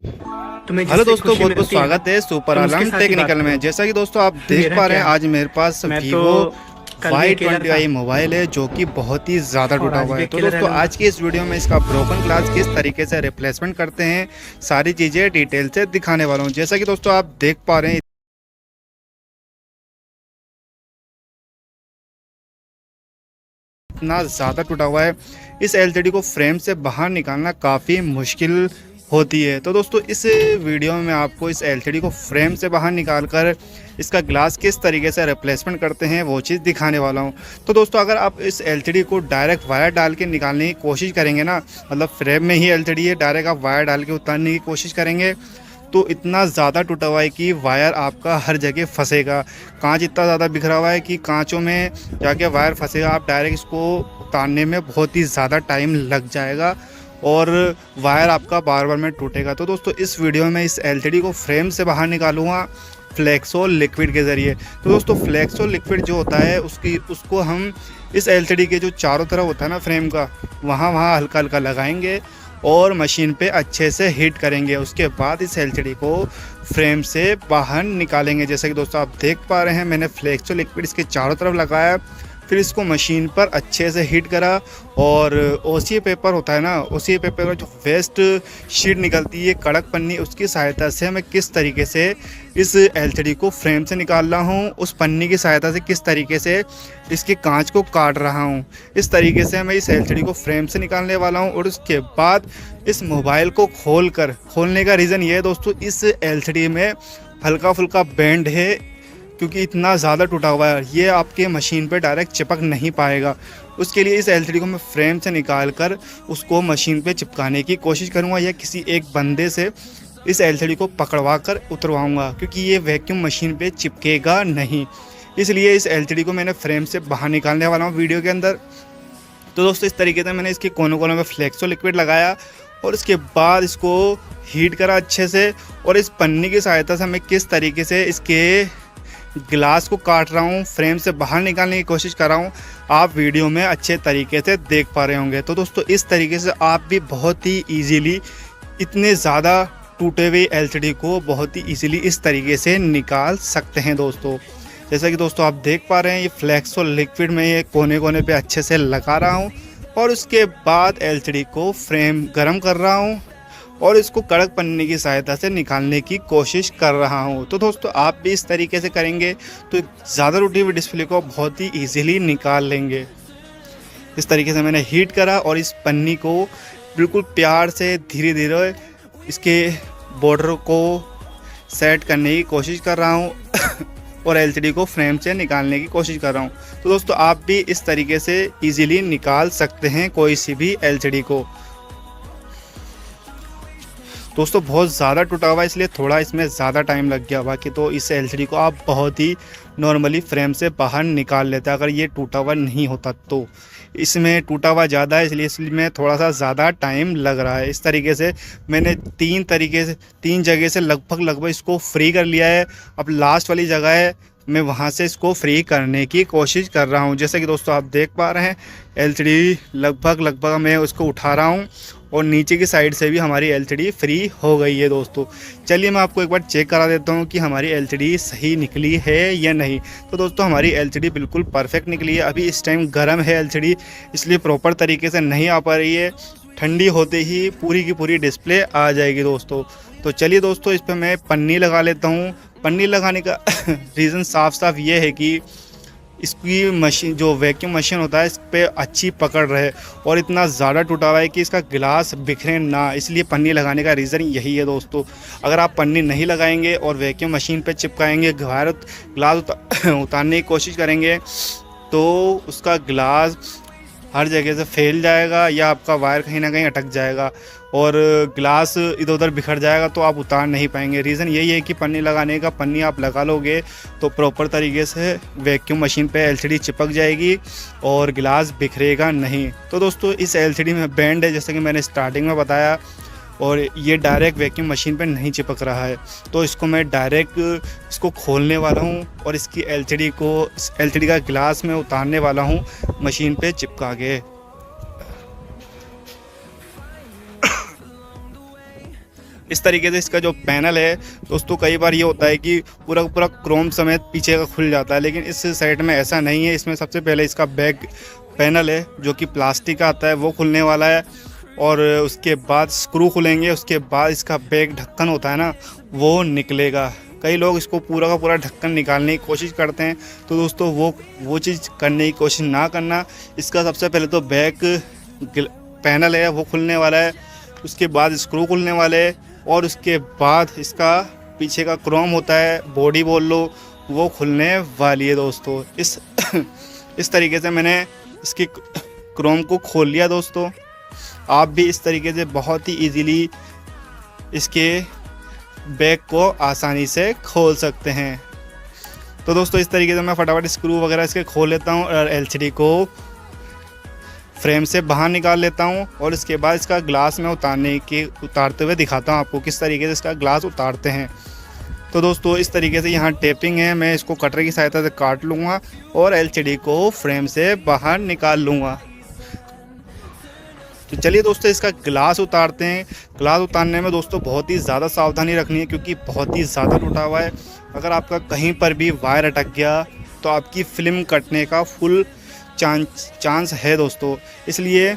तुम्हें हेलो जिससे दोस्तों, खुशी बहुत बहुत मिलती है ना, स्वागत है सुपर तुम उसके आलम साथ ही बात टेक्निकल में। करो। जैसा कि दोस्तों आप देख मेरा पा रहे क्या हैं, है, आज मेरे पास मैं तो वीवो कल भी वाई अकेला ट्वेंटी था आई मोबाइल है जो कि बहुत ही ज़्यादा और टूटा आज हुआ भी है। तो अकेला रह दोस्तों लूंगा। आज की इस वीडियो में इसका ब्रोकन ग्लास किस तरीके से रिप्लेसमेंट करते हैं, सारी चीज़ें डिटेल से दिखाने वाला हूँ। जैसा कि दोस्तों आप देख पा रहे हैं, इतना ज़्यादा टूटा हुआ है। इस एलसीडी को फ्रेम से बाहर निकालना काफ़ी मुश्किल होती है। तो दोस्तों इस वीडियो में मैं आपको इस एलसीडी को फ्रेम से बाहर निकाल कर इसका ग्लास किस तरीके से रिप्लेसमेंट करते हैं वो चीज़ दिखाने वाला हूं। तो दोस्तों अगर आप इस एलसीडी को डायरेक्ट वायर डाल के निकालने की कोशिश करेंगे ना, मतलब फ्रेम में ही एलसीडी है, डायरेक्ट आप वायर डाल के उतारने की कोशिश करेंगे तो इतना ज़्यादा टूटा हुआ है कि वायर आपका हर जगह फंसेगा। कांच इतना ज़्यादा बिखरा हुआ है कि कांचों में जाके वायर फंसेगा। आप डायरेक्ट इसको उतारने में बहुत ही ज़्यादा टाइम लग जाएगा और वायर आपका बार बार में टूटेगा। तो दोस्तों इस वीडियो में इस एलसीडी को फ्रेम से बाहर निकालूंगा फ्लेक्सो लिक्विड के ज़रिए। तो दोस्तों फ्लेक्सो लिक्विड जो होता है उसको हम इस एलसीडी के जो चारों तरफ होता है ना फ्रेम का, वहाँ वहाँ हल्का हल्का लगाएंगे और मशीन पे अच्छे से हीट करेंगे। उसके बाद इस एलसीडी को फ्रेम से बाहर निकालेंगे। जैसे कि दोस्तों आप देख पा रहे हैं, मैंने फ्लेक्सो लिक्विड इसके चारों तरफ लगाया, फिर इसको मशीन पर अच्छे से हीट करा और ओसीए पेपर होता है ना, ओसीए पेपर का जो वेस्ट शीट निकलती है कड़क पन्नी, उसकी सहायता से मैं किस तरीके से इस एलसीडी को फ्रेम से निकाल रहा हूँ, उस पन्नी की सहायता से किस तरीके से इसके कांच को काट रहा हूँ, इस तरीके से मैं इस एलसीडी को फ्रेम से निकालने वाला हूँ। और उसके बाद इस मोबाइल को खोलने का रीज़न ये है दोस्तों, इस एलसीडी में हल्का फुल्का बेंड है क्योंकि इतना ज़्यादा टूटा हुआ है, ये आपके मशीन पे डायरेक्ट चिपक नहीं पाएगा। उसके लिए इस एलसीडी को मैं फ्रेम से निकाल कर उसको मशीन पे चिपकाने की कोशिश करूँगा या किसी एक बंदे से इस एलसीडी को पकड़वा कर उतरवाऊँगा, क्योंकि ये वैक्यूम मशीन पे चिपकेगा नहीं। इसलिए इस एलसीडी को मैंने फ्रेम से बाहर निकालने वाला हूँ वीडियो के अंदर। तो दोस्तों इस तरीके से मैंने इसके कोनों कोनों में फ्लेक्सो लिक्विड लगाया और उसके बाद इसको हीट करा अच्छे से, और इस पन्नी की सहायता से मैं किस तरीके से इसके ग्लास को काट रहा हूँ, फ्रेम से बाहर निकालने की कोशिश कर रहा हूँ, आप वीडियो में अच्छे तरीके से देख पा रहे होंगे। तो दोस्तों इस तरीके से आप भी बहुत ही इजीली इतने ज़्यादा टूटे हुए एलसीडी को बहुत ही इजीली इस तरीके से निकाल सकते हैं दोस्तों। जैसा कि दोस्तों आप देख पा रहे हैं, ये फ्लेक्सो लिक्विड में ये कोने कोने पे अच्छे से लगा रहा हूँ और उसके बाद एलसीडी को फ्रेम गर्म कर रहा हूँ और इसको कड़क पन्नी की सहायता से निकालने की कोशिश कर रहा हूँ। तो दोस्तों आप भी इस तरीके से करेंगे तो ज़्यादा टूटी हुई डिस्प्ले को बहुत ही ईजिली निकाल लेंगे। इस तरीके से मैंने हीट करा और इस पन्नी को बिल्कुल प्यार से धीरे धीरे इसके बॉर्डर को सेट करने की कोशिश कर रहा हूँ और एलसीडी को फ्रेम से निकालने की कोशिश कर रहा हूँ। तो दोस्तों आप भी इस तरीके से ईजिली निकाल सकते हैं कोई सी भी एलसीडी को। दोस्तों बहुत ज़्यादा टूटा हुआ है इसलिए थोड़ा इसमें ज़्यादा टाइम लग गया, बाकी तो इस एलसीडी को आप बहुत ही नॉर्मली फ्रेम से बाहर निकाल लेते हैं। अगर ये टूटा हुआ नहीं होता तो इसमें टूटा हुआ ज़्यादा है, इसलिए में थोड़ा सा ज़्यादा टाइम लग रहा है। इस तरीके से मैंने तीन जगह से लगभग इसको फ्री कर लिया है। अब लास्ट वाली जगह है, मैं वहाँ से इसको फ्री करने की कोशिश कर रहा हूँ। जैसे कि दोस्तों आप देख पा रहे हैं, एलसीडी लगभग मैं उसको उठा रहा हूँ और नीचे की साइड से भी हमारी एलसीडी फ्री हो गई है दोस्तों। चलिए मैं आपको एक बार चेक करा देता हूँ कि हमारी एलसीडी सही निकली है या नहीं। तो दोस्तों हमारी एलसीडी बिल्कुल परफेक्ट निकली है। अभी इस टाइम गर्म है एलसीडी, इसलिए प्रॉपर तरीके से नहीं आ पा रही है। ठंडी होते ही पूरी की पूरी डिस्प्ले आ जाएगी दोस्तों। तो चलिए दोस्तों इस पर मैं पन्नी लगा लेता हूँ। पन्नी लगाने का रीज़न साफ ये है कि इसकी मशीन जो वैक्यूम मशीन होता है इस पर अच्छी पकड़ रहे और इतना ज़्यादा टूटा हुआ है कि इसका गिलास बिखरे ना, इसलिए पन्नी लगाने का रीज़न यही है दोस्तों। अगर आप पन्नी नहीं लगाएंगे और वैक्यूम मशीन पे चिपकाएंगे, ग्लास उतारने की कोशिश करेंगे तो उसका ग्लास हर जगह से फैल जाएगा या आपका वायर कहीं ना कहीं अटक जाएगा और ग्लास इधर उधर बिखर जाएगा, तो आप उतार नहीं पाएंगे। रीज़न यही है कि पन्नी लगाने का, पन्नी आप लगा लोगे तो प्रॉपर तरीके से वैक्यूम मशीन पे एलसीडी चिपक जाएगी और गिलास बिखरेगा नहीं। तो दोस्तों इस एलसीडी में बैंड है, जैसे कि मैंने स्टार्टिंग में बताया, और ये डायरेक्ट वैक्यूम मशीन पे नहीं चिपक रहा है। तो इसको मैं डायरेक्ट इसको खोलने वाला हूँ और इसकी एलसीडी का गिलास में उतारने वाला हूँ मशीन पे चिपका के। इस तरीके से इसका जो पैनल है दोस्तों, कई बार ये होता है कि पूरा पूरा क्रोम समेत पीछे का खुल जाता है, लेकिन इस साइड में ऐसा नहीं है। इसमें सबसे पहले इसका बैक पैनल है जो कि प्लास्टिक का आता है, वो खुलने वाला है, और उसके बाद स्क्रू खुलेंगे, उसके बाद इसका बैक ढक्कन होता है ना, वो निकलेगा। कई लोग इसको पूरा का पूरा ढक्कन निकालने की कोशिश करते हैं, तो दोस्तों वो चीज़ करने की कोशिश ना करना। इसका सबसे पहले तो बैक पैनल है वो खुलने वाला है, उसके बाद स्क्रू खुलने वाले हैं, और उसके बाद इसका पीछे का क्रोम होता है, बॉडी बोल लो, वो खुलने वाली है दोस्तों। इस तरीके से मैंने इसके क्रोम को खोल लिया दोस्तों। आप भी इस तरीके से बहुत ही इजीली इसके बैग को आसानी से खोल सकते हैं। तो दोस्तों इस तरीके से मैं फटाफट स्क्रू वगैरह इसके खोल लेता हूँ और एलसीडी को फ्रेम से बाहर निकाल लेता हूँ, और इसके बाद इसका ग्लास में उतारते हुए दिखाता हूँ आपको किस तरीके से इसका ग्लास उतारते हैं। तो दोस्तों इस तरीके से यहाँ टेपिंग है, मैं इसको कटर की सहायता से काट लूँगा और एलसीडी को फ्रेम से बाहर निकाल लूँगा। तो चलिए दोस्तों इसका ग्लास उतारते हैं। ग्लास उतारने में दोस्तों बहुत ही ज़्यादा सावधानी रखनी है, क्योंकि बहुत ही ज़्यादा टूटा हुआ है। अगर आपका कहीं पर भी वायर अटक गया तो आपकी फिल्म कटने का फुल चांस है दोस्तों, इसलिए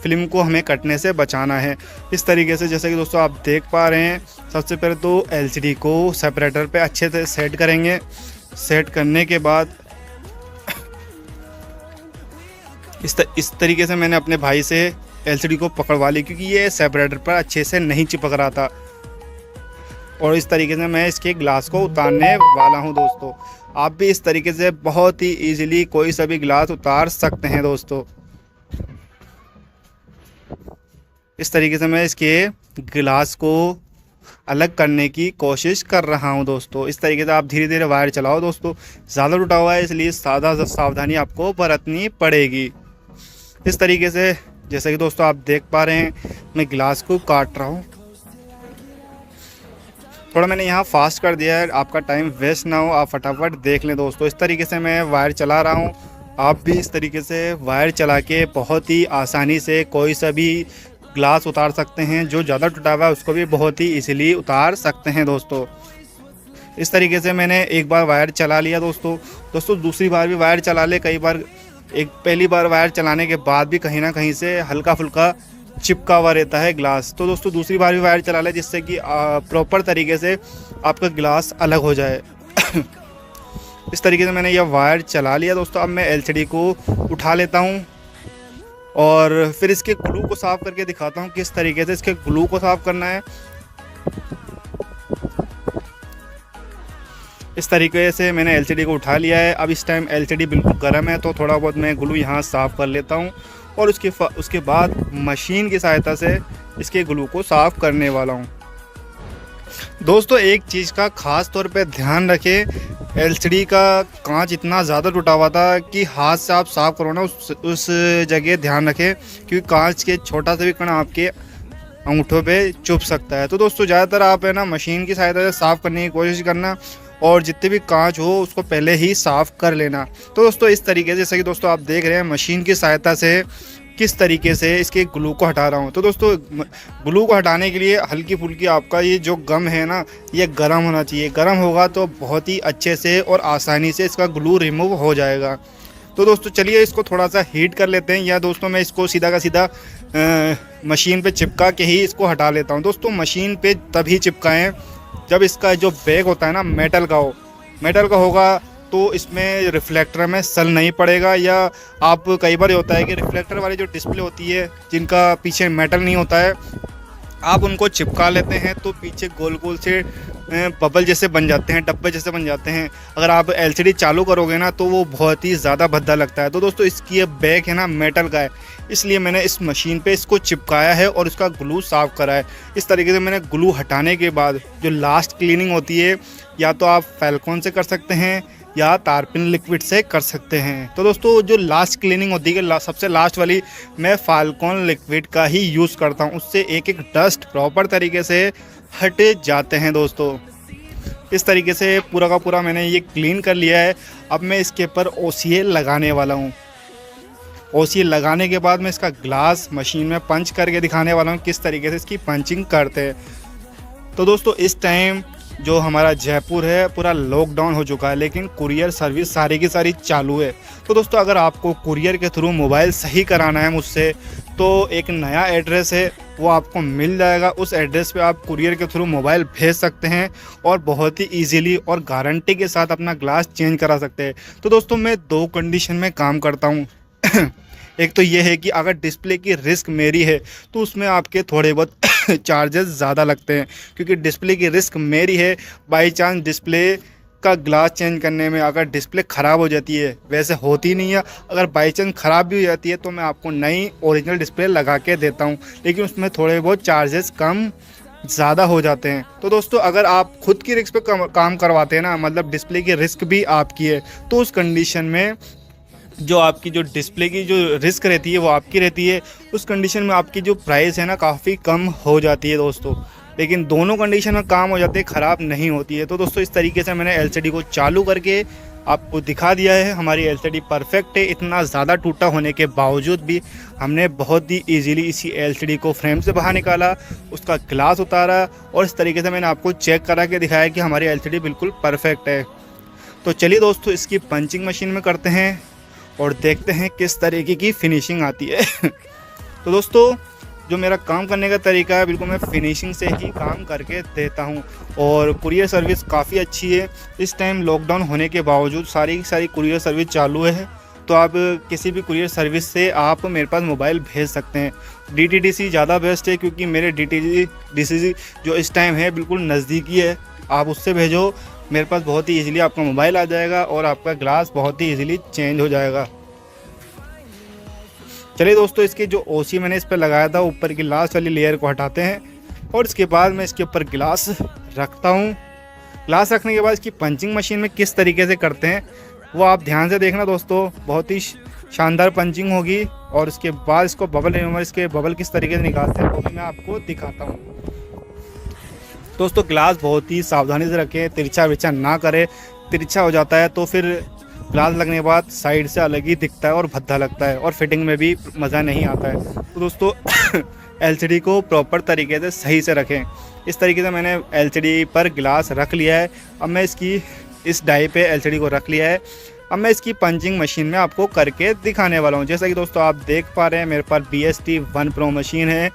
फिल्म को हमें कटने से बचाना है। इस तरीके से जैसे कि दोस्तों आप देख पा रहे हैं, सबसे पहले तो एलसीडी को सेपरेटर पे अच्छे से सेट करेंगे। सेट करने के बाद इस तरीके से मैंने अपने भाई से एलसीडी को पकड़वा ली, क्योंकि ये सेपरेटर पर अच्छे से नहीं चिपक रहा था। और इस तरीके से मैं इसके ग्लास को उतारने वाला हूं दोस्तों। आप भी इस तरीके से बहुत ही इजीली कोई सा भी ग्लास उतार सकते हैं दोस्तों। इस तरीके से मैं इसके ग्लास को अलग करने की कोशिश कर रहा हूं दोस्तों। इस तरीके से आप धीरे धीरे वायर चलाओ दोस्तों, ज़्यादा टूटा हुआ है इसलिए सावधानी आपको बरतनी पड़ेगी। इस तरीके से जैसे कि दोस्तों आप देख पा रहे हैं, मैं ग्लास को काट रहा हूं। थोड़ा मैंने यहाँ फास्ट कर दिया है, आपका टाइम वेस्ट ना हो, आप फटाफट देख लें दोस्तों। इस तरीके से मैं वायर चला रहा हूँ। आप भी इस तरीके से वायर चला के बहुत ही आसानी से कोई सा भी ग्लास उतार सकते हैं। जो ज़्यादा टूटा हुआ है उसको भी बहुत ही इजीली उतार सकते हैं दोस्तों। इस तरीके से मैंने एक बार वायर चला लिया दोस्तों दूसरी बार भी वायर चला ले। कई बार पहली बार वायर चलाने के बाद भी कहीं ना कहीं से हल्का फुल्का चिपका हुआ रहता है ग्लास, तो दोस्तों दूसरी बार भी वायर चला ले, जिससे कि प्रॉपर तरीके से आपका ग्लास अलग हो जाए। इस तरीके से मैंने यह वायर चला लिया दोस्तों। अब मैं एलसीडी को उठा लेता हूँ और फिर इसके ग्लू को साफ़ करके दिखाता हूँ किस तरीके से इसके ग्लू को साफ़ करना है। इस तरीके से मैंने एलसीडी को उठा लिया है। अब इस टाइम एलसीडी बिल्कुल गर्म है, तो थोड़ा बहुत मैं ग्लू यहाँ साफ़ कर लेता हूँ और उसके बाद मशीन की सहायता से इसके ग्लू को साफ़ करने वाला हूँ। दोस्तों एक चीज़ का ख़ास तौर पे ध्यान रखें, एलसीडी का कांच इतना ज़्यादा टूटा हुआ था कि हाथ से आप साफ़ करो ना उस जगह ध्यान रखें, क्योंकि कांच के छोटा सा भी कण आपके अंगूठों पे चुभ सकता है। तो दोस्तों ज़्यादातर आप है ना मशीन की सहायता से साफ़ करने की कोशिश करना, और जितने भी कांच हो उसको पहले ही साफ़ कर लेना। तो दोस्तों इस तरीके से जैसे कि दोस्तों आप देख रहे हैं मशीन की सहायता से किस तरीके से इसके ग्लू को हटा रहा हूँ। तो दोस्तों ग्लू को हटाने के लिए हल्की फुल्की आपका ये जो गम है ना, ये गर्म होना चाहिए। गर्म होगा तो बहुत ही अच्छे से और आसानी से इसका ग्लू रिमूव हो जाएगा। तो दोस्तों चलिए इसको थोड़ा सा हीट कर लेते हैं, या दोस्तों मैं इसको सीधा का सीधा मशीन पे चिपका के ही इसको हटा लेता हूँ। दोस्तों मशीन पे तभी चिपकाएँ जब इसका जो बैग होता है ना मेटल का होगा, तो इसमें रिफ्लेक्टर में सल नहीं पड़ेगा। या आप कई बार होता है कि रिफ्लेक्टर वाली जो डिस्प्ले होती है जिनका पीछे मेटल नहीं होता है, आप उनको चिपका लेते हैं तो पीछे गोल गोल से बबल जैसे बन जाते हैं, डब्बे जैसे बन जाते हैं। अगर आप एलसीडी चालू करोगे ना तो वो बहुत ही ज़्यादा भद्दा लगता है। तो दोस्तों इसकी ये बैग है ना मेटल का है, इसलिए मैंने इस मशीन पे इसको चिपकाया है और इसका ग्लू साफ़ करा है। इस तरीके से मैंने ग्लू हटाने के बाद जो लास्ट क्लीनिंग होती है, या तो आप फैल्कॉन से कर सकते हैं या तारपिन लिक्विड से कर सकते हैं। तो दोस्तों जो लास्ट क्लीनिंग होती है सबसे लास्ट वाली, मैं फैल्कॉन लिक्विड का ही यूज़ करता हूँ। उससे एक एक डस्ट प्रॉपर तरीके से हट जाते हैं दोस्तों। इस तरीके से पूरा का पूरा मैंने ये क्लीन कर लिया है। अब मैं इसके ऊपर OCA लगाने वाला हूँ। OCA लगाने के बाद मैं इसका ग्लास मशीन में पंच करके दिखाने वाला हूँ किस तरीके से इसकी पंचिंग करते हैं। तो दोस्तों इस टाइम जो हमारा जयपुर है पूरा लॉकडाउन हो चुका है, लेकिन कुरियर सर्विस सारी की सारी चालू है। तो दोस्तों अगर आपको कुरियर के थ्रू मोबाइल सही कराना है मुझसे, तो एक नया एड्रेस है वो आपको मिल जाएगा। उस एड्रेस पे आप कुरियर के थ्रू मोबाइल भेज सकते हैं और बहुत ही ईजीली और गारंटी के साथ अपना ग्लास चेंज करा सकते हैं। तो दोस्तों मैं 2 कंडीशन में काम करता हूँ। एक तो ये है कि अगर डिस्प्ले की रिस्क मेरी है तो उसमें आपके थोड़े बहुत चार्जेस ज़्यादा लगते हैं, क्योंकि डिस्प्ले की रिस्क मेरी है। बाई चांस डिस्प्ले का ग्लास चेंज करने में अगर डिस्प्ले ख़राब हो जाती है, वैसे होती नहीं है, अगर बाई चांस ख़राब भी हो जाती है तो मैं आपको नई ओरिजिनल डिस्प्ले लगा के देता हूँ, लेकिन उसमें थोड़े बहुत चार्जेस कम ज़्यादा हो जाते हैं। तो दोस्तों अगर आप खुद की रिस्क पे काम करवाते हैं ना, मतलब डिस्प्ले की रिस्क भी आपकी है, तो उस कंडीशन में जो आपकी जो डिस्प्ले की जो रिस्क रहती है वो आपकी रहती है। उस कंडीशन में आपकी जो प्राइस है ना काफ़ी कम हो जाती है दोस्तों। लेकिन दोनों कंडीशन में काम हो जाते हैं, ख़राब नहीं होती है। तो दोस्तों इस तरीके से मैंने एलसीडी को चालू करके आपको दिखा दिया है। हमारी एलसीडी परफेक्ट है। इतना ज़्यादा टूटा होने के बावजूद भी हमने बहुत ही ईजीली इसी एलसीडी को फ्रेम से बाहर निकाला, उसका ग्लास उतारा और इस तरीके से मैंने आपको चेक करा के दिखाया कि हमारी एलसीडी बिल्कुल परफेक्ट है। तो चलिए दोस्तों इसकी पंचिंग मशीन में करते हैं और देखते हैं किस तरीके की फिनिशिंग आती है। तो दोस्तों जो मेरा काम करने का तरीका है, बिल्कुल मैं फिनिशिंग से ही काम करके देता हूं और कुरियर सर्विस काफ़ी अच्छी है। इस टाइम लॉकडाउन होने के बावजूद सारी की सारी कुरियर सर्विस चालू है। तो आप किसी भी कुरियर सर्विस से आप मेरे पास मोबाइल भेज सकते हैं। DTDC ज़्यादा बेस्ट है, क्योंकि मेरे DTDC जो इस टाइम है बिल्कुल नज़दीकी है। आप उससे भेजो, मेरे पास बहुत ही ईजिली आपका मोबाइल आ जाएगा और आपका ग्लास बहुत ही ईजिली चेंज हो जाएगा। चलिए दोस्तों इसके जो ओसी मैंने इस पर लगाया था, ऊपर की लास्ट वाली लेयर को हटाते हैं और इसके बाद मैं इसके ऊपर ग्लास रखता हूँ। ग्लास रखने के बाद इसकी पंचिंग मशीन में किस तरीके से करते हैं वो आप ध्यान से देखना दोस्तों। बहुत ही शानदार पंचिंग होगी और इसके बाद इसको बबल रिमूवर, इसके बबल किस तरीके से निकालते हैं वो भी मैं आपको दिखाता हूँ। दोस्तों ग्लास बहुत ही सावधानी से रखें, तिरछा विरछा ना करें। तिरछा हो जाता है तो फिर ग्लास लगने के बाद साइड से अलग ही दिखता है और भद्दा लगता है और फिटिंग में भी मज़ा नहीं आता है। तो दोस्तों एलसीडी को प्रॉपर तरीके से सही से रखें। इस तरीके से मैंने एलसीडी पर ग्लास रख लिया है। अब मैं इसकी इस डाई पे एलसीडी को रख लिया है। अब मैं इसकी पंचिंग मशीन में आपको करके दिखाने वाला हूँ। जैसा कि दोस्तों आप देख पा रहे हैं मेरे पास BST 1 Pro मशीन है।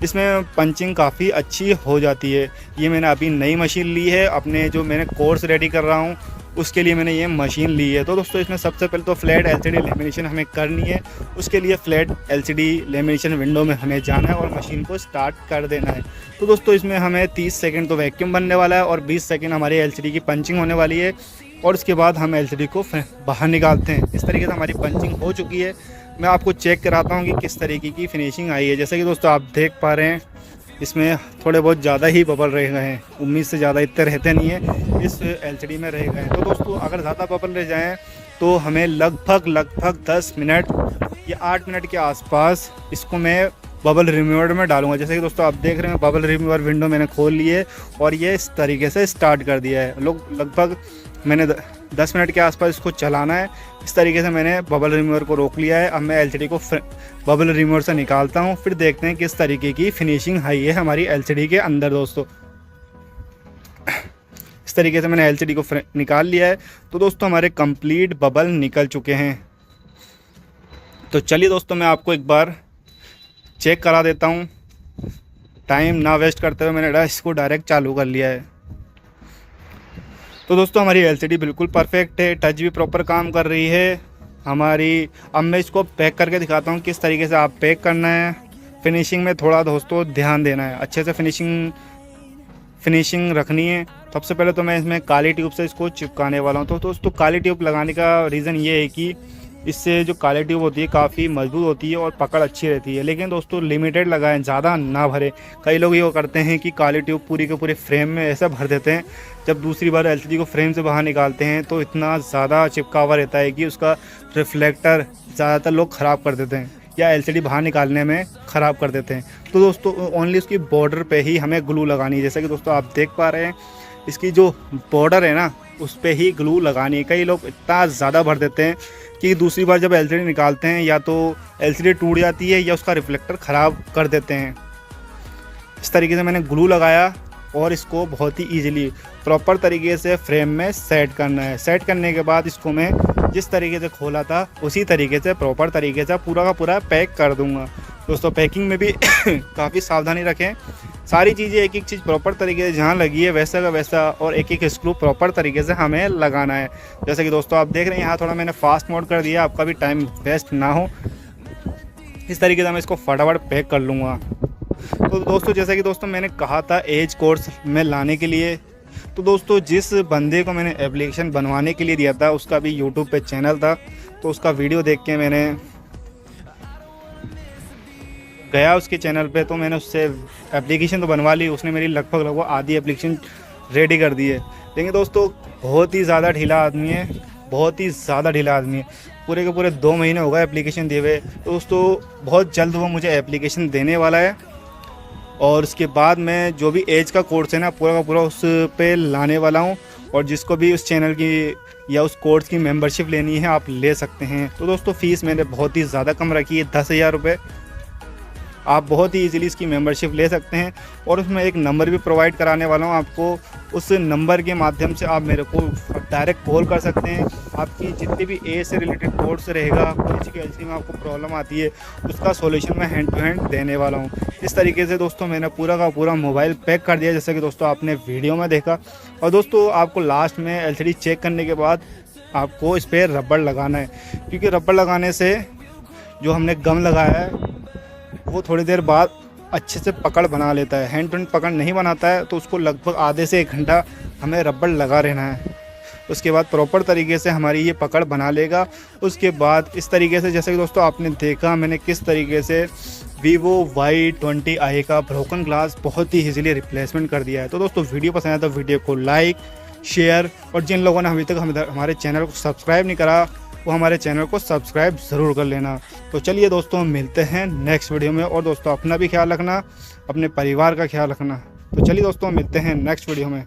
इसमें पंचिंग काफ़ी अच्छी हो जाती है। ये मैंने अभी नई मशीन ली है, अपने जो मैंने कोर्स रेडी कर रहा हूँ उसके लिए मैंने ये मशीन ली है। तो दोस्तों इसमें सबसे पहले तो फ्लैट एलसीडी लेमिनेशन हमें करनी है। उसके लिए फ्लैट एलसीडी लेमिनेशन विंडो में हमें जाना है और मशीन को स्टार्ट कर देना है। तो दोस्तों इसमें हमें 30 सेकंड तो वैक्यूम बनने वाला है और 20 सेकंड हमारी एलसीडी की पंचिंग होने वाली है और उसके बाद हम एलसीडी को बाहर निकालते हैं। इस तरीके से हमारी पंचिंग हो चुकी है। मैं आपको चेक कराता हूँ कि किस तरीके की फिनिशिंग आई है। जैसे कि दोस्तों आप देख पा रहे हैं इसमें थोड़े बहुत ज़्यादा ही बबल रह गए हैं। उम्मीद से ज़्यादा इतने रहते नहीं है, इस एलसीडी में रह गए हैं। तो दोस्तों अगर ज़्यादा बबल रह जाएँ तो हमें लगभग 10 मिनट या 8 मिनट के आसपास इसको मैं बबल रिमूवर में डालूंगा। जैसे कि दोस्तों आप देख रहे हैं बबल रिमूवर विंडो मैंने खोल ली है और ये इस तरीके से स्टार्ट कर दिया है। लगभग मैंने 10 मिनट के आसपास इसको चलाना है। इस तरीके से मैंने बबल रिमूवर को रोक लिया है। अब मैं एलसीडी को बबल रिमूवर से निकालता हूँ, फिर देखते हैं किस तरीके की फिनिशिंग आई है हमारी एलसीडी के अंदर। दोस्तों इस तरीके से मैंने एलसीडी को निकाल लिया है। तो दोस्तों हमारे कंप्लीट बबल निकल चुके हैं। तो चलिए दोस्तों मैं आपको एक बार चेक करा देता हूँ। टाइम ना वेस्ट करते हुए मैंने इसको डायरेक्ट चालू कर लिया है। तो दोस्तों हमारी एलसीडी बिल्कुल परफेक्ट है, टच भी प्रॉपर काम कर रही है हमारी। अब मैं इसको पैक करके दिखाता हूँ किस तरीके से आप पैक करना है। फिनिशिंग में थोड़ा दोस्तों ध्यान देना है, अच्छे से फिनिशिंग रखनी है। सबसे पहले तो मैं इसमें काली ट्यूब से इसको चिपकाने वाला हूँ। तो दोस्तों काली ट्यूब लगाने का रीज़न ये है कि इससे जो काली ट्यूब होती है काफ़ी मजबूत होती है और पकड़ अच्छी रहती है। लेकिन दोस्तों लिमिटेड लगाएं, ज़्यादा ना भरे। कई लोग ये करते हैं कि काली ट्यूब पूरी के पूरे फ्रेम में ऐसा भर देते हैं, जब दूसरी बार एलसीडी को फ्रेम से बाहर निकालते हैं तो इतना ज़्यादा चिपका हुआ रहता है कि उसका रिफ्लेक्टर ज़्यादातर लोग ख़राब कर देते हैं या एलसीडी बाहर निकालने में ख़राब कर देते हैं। तो दोस्तों ओनली उसकी बॉर्डर पे ही हमें ग्लू लगानी है। जैसा कि दोस्तों आप देख पा रहे हैं इसकी जो बॉर्डर है ना उस पर ही ग्लू लगानी है। कई लोग इतना ज़्यादा भर देते हैं कि दूसरी बार जब एलसीडी निकालते हैं या तो एलसीडी टूट जाती है या उसका रिफ्लेक्टर ख़राब कर देते हैं। इस तरीके से मैंने ग्लू लगाया और इसको बहुत ही ईजिली प्रॉपर तरीके से फ्रेम में सेट करना है। सेट करने के बाद इसको मैं जिस तरीके से खोला था उसी तरीके से प्रॉपर तरीके से पूरा का पूरा पैक कर दूंगा। दोस्तों पैकिंग में भी काफ़ी सावधानी रखें, सारी चीज़ें एक एक चीज़ प्रॉपर तरीके से जहाँ लगी है वैसा का वैसा, और एक एक स्क्रू प्रॉपर तरीके से हमें लगाना है। जैसे कि दोस्तों आप देख रहे हैं यहाँ थोड़ा मैंने फास्ट मोड कर दिया, आपका भी टाइम वेस्ट ना हो, इस तरीके से मैं इसको फटाफट पैक कर लूँगा। तो दोस्तों जैसा कि दोस्तों मैंने कहा था एज कोर्स में लाने के लिए, तो दोस्तों जिस बंदे को मैंने एप्लीकेशन बनवाने के लिए दिया था उसका भी यूट्यूब पे चैनल था, तो उसका वीडियो देख के मैंने गया उसके चैनल पे, तो मैंने उससे एप्लीकेशन तो बनवा ली। उसने मेरी लगभग आधी एप्लीकेशन रेडी कर दी है। लेकिन दोस्तों बहुत ही ज़्यादा ढीला आदमी है, बहुत ही ज़्यादा ढीला आदमी है। पूरे के पूरे 2 महीने हो गए एप्लीकेशन दिए हुए। तो दोस्तों बहुत जल्द वो मुझे एप्लीकेशन देने वाला है, और उसके बाद मैं जो भी एज का कोर्स है ना पूरा का पूरा उस पे लाने वाला हूँ। और जिसको भी उस चैनल की या उस कोर्स की मेंबरशिप लेनी है आप ले सकते हैं। तो दोस्तों फ़ीस मैंने बहुत ही ज़्यादा कम रखी है, 10,000 रुपये। आप बहुत ही इजीली इसकी मेंबरशिप ले सकते हैं, और उसमें एक नंबर भी प्रोवाइड कराने वाला हूँ आपको। उस नंबर के माध्यम से आप मेरे को डायरेक्ट कॉल कर सकते हैं। आपकी जितनी भी एज से रिलेटेड कोर्स रहेगा, कोई सी कैल्सी में आपको प्रॉब्लम आती है, उसका सॉल्यूशन मैं हैंड टू हैंड देने वाला हूँ। इस तरीके से दोस्तों मैंने पूरा का पूरा मोबाइल पैक कर दिया, जैसा कि दोस्तों आपने वीडियो में देखा। और दोस्तों आपको लास्ट में LCD चेक करने के बाद आपको इस पर रबड़ लगाना है, क्योंकि रबड़ लगाने से जो हमने गम लगाया है वो थोड़ी देर बाद अच्छे से पकड़ बना लेता है। हैंड टू हैंड पकड़ नहीं बनाता है, तो उसको लगभग आधे से 1 घंटा हमें रबड़ लगा रहना है। उसके बाद प्रॉपर तरीके से हमारी ये पकड़ बना लेगा। उसके बाद इस तरीके से, जैसे कि दोस्तों आपने देखा मैंने किस तरीके से Vivo Y20i का ब्रोकन ग्लास बहुत ही ईजिली रिप्लेसमेंट कर दिया है। तो दोस्तों वीडियो पसंद आया तो वीडियो को लाइक शेयर, और जिन लोगों ने अभी तक हमारे चैनल को सब्सक्राइब नहीं करा वो हमारे चैनल को सब्सक्राइब ज़रूर कर लेना। तो चलिए दोस्तों मिलते हैं नेक्स्ट वीडियो में, और दोस्तों अपना भी ख्याल रखना, अपने परिवार का ख्याल रखना। तो चलिए दोस्तों मिलते हैं नेक्स्ट वीडियो में।